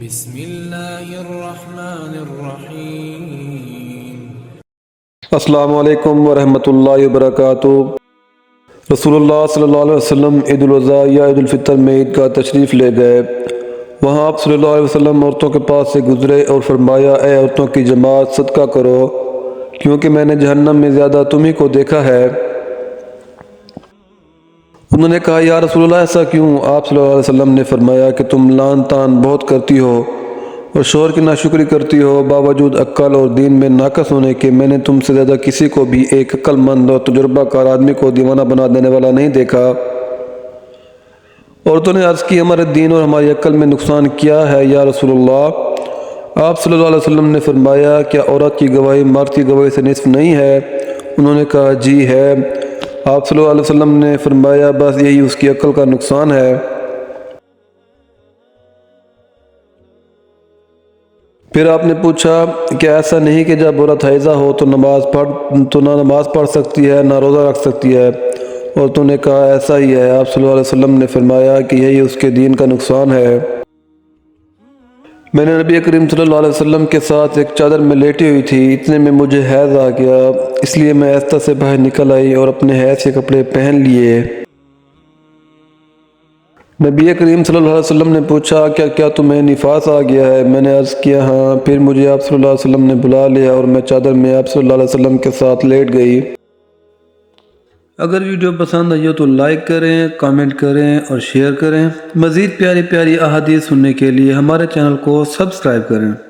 بسم اللہ الرحمن الرحیم۔ السلام علیکم ورحمۃ اللہ وبرکاتہ۔ رسول اللہ صلی اللہ علیہ وسلم عید الاضحیٰ یا عید الفطر میں عیدگاہ تشریف لے گئے۔ وہاں آپ صلی اللہ علیہ وسلم عورتوں کے پاس سے گزرے اور فرمایا، اے عورتوں کی جماعت، صدقہ کرو، کیونکہ میں نے جہنم میں زیادہ تمہیں کو دیکھا ہے۔ انہوں نے کہا، یا رسول اللہ ایسا کیوں؟ آپ صلی اللہ علیہ وسلم نے فرمایا کہ تم لعن طعن بہت کرتی ہو اور شوہر کی ناشکری کرتی ہو، باوجود عقل اور دین میں ناقص ہونے کے میں نے تم سے زیادہ کسی کو بھی ایک عقل مند اور تجربہ کار آدمی کو دیوانہ بنا دینے والا نہیں دیکھا۔ عورتوں نے عرض کی، ہمارے دین اور ہماری عقل میں نقصان کیا ہے یا رسول اللہ؟ آپ صلی اللہ علیہ وسلم نے فرمایا، کیا عورت کی گواہی مرد کی گواہی سے نصف نہیں ہے؟ انہوں نے کہا، جی ہے۔ آپ صلی اللہ علیہ وسلم نے فرمایا، بس یہی اس کی عقل کا نقصان ہے۔ پھر آپ نے پوچھا کہ ایسا نہیں کہ جب عورت حائضہ ہو تو نہ نماز پڑھ سکتی ہے نہ روزہ رکھ سکتی ہے؟ عورتوں نے کہا، ایسا ہی ہے۔ آپ صلی اللہ علیہ وسلم نے فرمایا کہ یہی اس کے دین کا نقصان ہے۔ میں نے نبی کریم صلی اللہ علیہ وسلم کے ساتھ ایک چادر میں لیٹی ہوئی تھی، اتنے میں مجھے حیض آ گیا، اس لیے میں آہستہ سے باہر نکل آئی اور اپنے حیض کے کپڑے پہن لیے۔ نبی کریم صلی اللہ علیہ وسلم نے پوچھا، کیا تمہیں نفاس آ گیا ہے؟ میں نے عرض کیا، ہاں۔ پھر مجھے آپ صلی اللہ علیہ وسلم نے بلا لیا اور میں چادر میں آپ صلی اللہ علیہ وسلم کے ساتھ لیٹ گئی۔ اگر ویڈیو پسند آئی ہو تو لائک کریں، کامنٹ کریں اور شیئر کریں۔ مزید پیاری پیاری احادیث سننے کے لیے ہمارے چینل کو سبسکرائب کریں۔